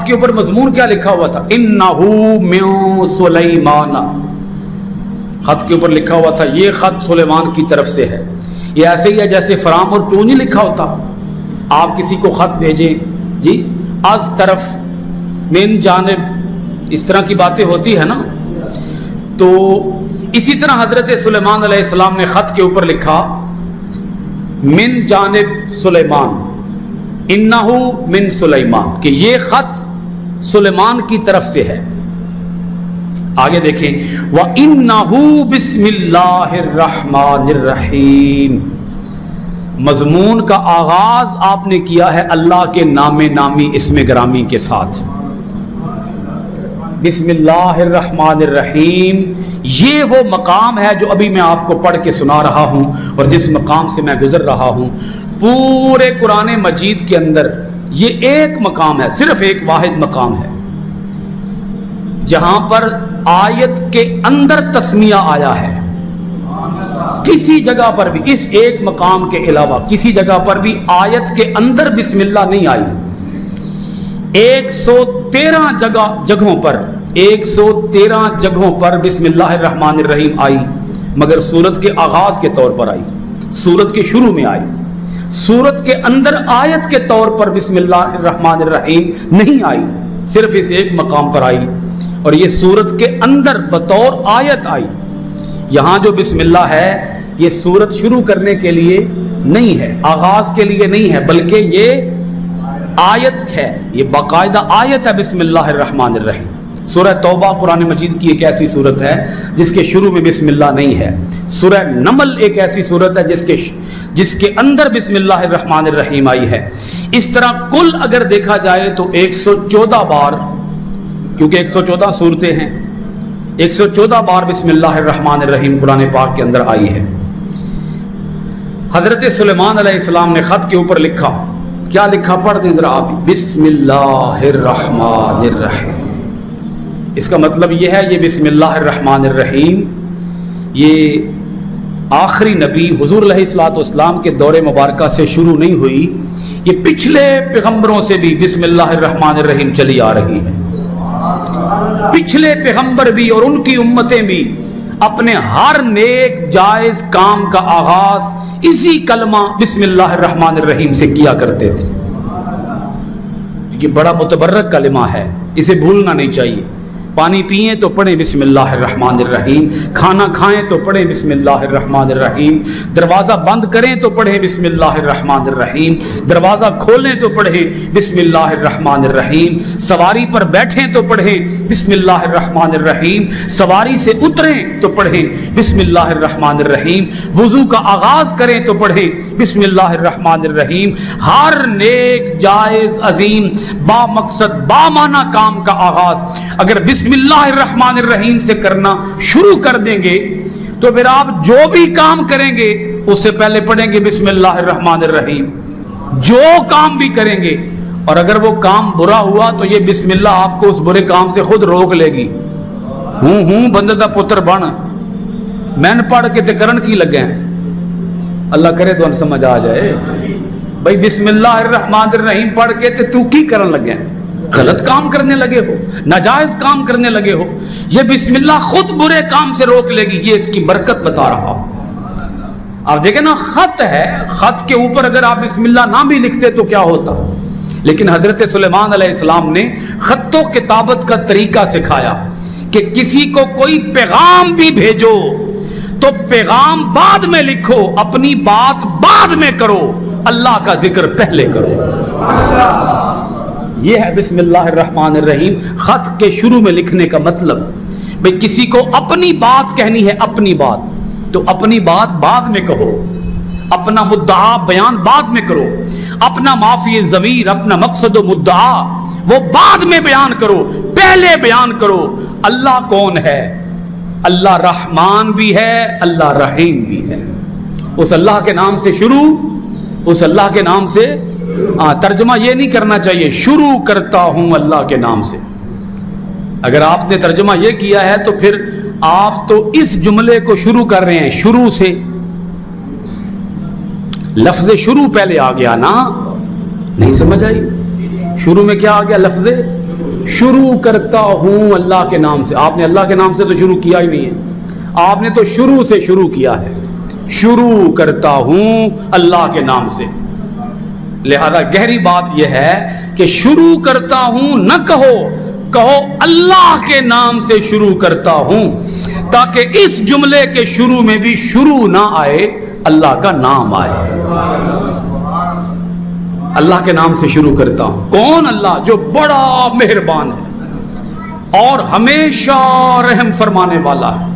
خط کے اوپر مضمون کیا لکھا ہوا تھا؟ انہو من سلیمان، خط کے اوپر لکھا ہوا تھا یہ خط سلیمان کی طرف سے ہے۔ یہ ایسے ہی ہے جیسے فرام اور ٹو نہیں لکھا ہوتا، آپ کسی کو خط بھیجیں جی از طرف من جانب، اس طرح کی باتیں ہوتی ہے نا۔ تو اسی طرح حضرت سلیمان علیہ السلام نے خط کے اوپر لکھا من جانب سلیمان، انہو من سلیمان، کہ یہ خط سلیمان کی طرف سے ہے۔ آگے دیکھیں وَإِنَّهُ بِسْمِ اللَّهِ الرَّحْمَنِ الرَّحِيمِ، مضمون کا آغاز آپ نے کیا ہے اللہ کے نام نامی اسم گرامی کے ساتھ، بسم اللہ الرحمن الرحیم۔ یہ وہ مقام ہے جو ابھی میں آپ کو پڑھ کے سنا رہا ہوں اور جس مقام سے میں گزر رہا ہوں۔ پورے قرآن مجید کے اندر یہ ایک مقام ہے، صرف ایک واحد مقام ہے جہاں پر آیت کے اندر تسمیہ آیا ہے۔ کسی جگہ پر بھی اس ایک مقام کے علاوہ کسی جگہ پر بھی آیت کے اندر بسم اللہ نہیں آئی۔ 113 جگہوں پر 113 جگہوں پر بسم اللہ الرحمن الرحیم آئی، مگر سورت کے آغاز کے طور پر آئی، سورت کے شروع میں آئی۔ سورت کے اندر آیت کے طور پر بسم اللہ الرحمن الرحیم نہیں آئی، صرف اس ایک مقام پر آئی، اور یہ سورت کے اندر بطور آیت آئی۔ یہاں جو بسم اللہ ہے یہ سورت شروع کرنے کے لیے نہیں ہے، آغاز کے لیے نہیں ہے، بلکہ یہ آیت ہے، یہ باقاعدہ آیت ہے بسم اللہ الرحمن الرحیم۔ سورہ توبہ قرآن مجید کی ایک ایسی صورت ہے جس کے شروع میں بسم اللہ نہیں ہے۔ سورہ نمل ایک ایسی صورت ہے جس کے اندر بسم اللہ الرحمن الرحیم آئی ہے۔ اس طرح کل اگر دیکھا جائے تو 114 بار، کیونکہ 114 صورتیں ہیں، 114 بار بسم اللہ الرحمن الرحیم قرآن پاک کے اندر آئی ہے۔ حضرت سلیمان علیہ السلام نے خط کے اوپر لکھا، کیا لکھا پڑھ دیں ذرا آپ، بسم اللہ الرحمن الرحیم۔ اس کا مطلب یہ ہے یہ بسم اللہ الرحمن الرحیم یہ آخری نبی حضور علیہ الصلوۃ والسلام کے دور مبارکہ سے شروع نہیں ہوئی، یہ پچھلے پیغمبروں سے بھی بسم اللہ الرحمن الرحیم چلی آ رہی ہے۔ پچھلے پیغمبر بھی اور ان کی امتیں بھی اپنے ہر نیک جائز کام کا آغاز اسی کلمہ بسم اللہ الرحمن الرحیم سے کیا کرتے تھے۔ یہ بڑا متبرک کلمہ ہے، اسے بھولنا نہیں چاہیے۔ پانی پئیں تو پڑھیں بسم اللہ الرحمن الرحیم، کھانا کھائیں تو پڑھیں بسم اللہ الرحمن الرحیم، دروازہ بند کریں تو پڑھیں بسم اللہ الرحمن الرحیم، دروازہ کھولیں تو پڑھیں بسم اللہ الرحمن الرحیم، سواری پر بیٹھیں تو پڑھیں بسم اللہ الرحمن الرحیم، سواری سے اتریں تو پڑھیں بسم اللہ الرحمن الرحیم، وضو کا آغاز کریں تو پڑھیں بسم اللہ الرحمن الرحیم۔ ہر نیک جائز عظیم با مقصد با معنی کام کا آغاز اگر بسم اللہ الرحمن الرحیم سے کرنا شروع کر دیں گے تو پھر آپ جو بھی کام کریں گے اس سے پہلے پڑھیں گے بسم اللہ الرحمن الرحیم، جو کام بھی کریں گے۔ اور اگر وہ کام برا ہوا تو یہ بسم اللہ آپ کو اس برے کام سے خود روک لے گی۔ ہوں بندے دا پتر بن، میں نے پڑھ کے تے کرن کی لگے ہیں، اللہ کرے تو سمجھ آ جائے بھائی بسم اللہ الرحمن الرحیم پڑھ کے تے تو کی کرن لگے ہیں، غلط کام کرنے لگے ہو، ناجائز کام کرنے لگے ہو، یہ بسم اللہ خود برے کام سے روک لے گی۔ یہ اس کی برکت بتا رہا ہوں۔ آپ دیکھیں نا، خط ہے، خط کے اوپر اگر آپ بسم اللہ نہ بھی لکھتے تو کیا ہوتا، لیکن حضرت سلیمان علیہ السلام نے خط و کتابت کا طریقہ سکھایا کہ کسی کو کوئی پیغام بھی بھیجو تو پیغام بعد میں لکھو، اپنی بات بعد میں کرو، اللہ کا ذکر پہلے کرو۔ یہ ہے بسم اللہ الرحمن الرحیم خط کے شروع میں لکھنے کا مطلب۔ بھئی کسی کو اپنی بات کہنی ہے، اپنی بات تو اپنی بات بعد میں کہو، اپنا مدعا بیان بعد میں کرو، اپنا معافی ضمیر، اپنا مقصد و مدعا وہ بعد میں بیان کرو، پہلے بیان کرو اللہ کون ہے۔ اللہ رحمان بھی ہے، اللہ رحیم بھی ہے۔ اس اللہ کے نام سے شروع، اس اللہ کے نام سے ترجمہ یہ نہیں کرنا چاہیے شروع کرتا ہوں اللہ کے نام سے۔ اگر آپ نے ترجمہ یہ کیا ہے تو پھر آپ تو اس جملے کو شروع کر رہے ہیں شروع سے، لفظ شروع پہلے آ گیا نا، نہیں سمجھ آئی؟ شروع میں کیا آ گیا؟ لفظ شروع کرتا ہوں اللہ کے نام سے. آپ نے اللہ کے نام سے تو شروع کیا ہی نہیں ہے, آپ نے تو شروع سے شروع کیا ہے. شروع کرتا ہوں اللہ کے نام سے. لہذا گہری بات یہ ہے کہ شروع کرتا ہوں نہ کہو اللہ کے نام سے شروع کرتا ہوں, تاکہ اس جملے کے شروع میں بھی شروع نہ آئے, اللہ کا نام آئے. اللہ کے نام سے شروع کرتا ہوں. کون؟ اللہ جو بڑا مہربان ہے اور ہمیشہ رحم فرمانے والا ہے.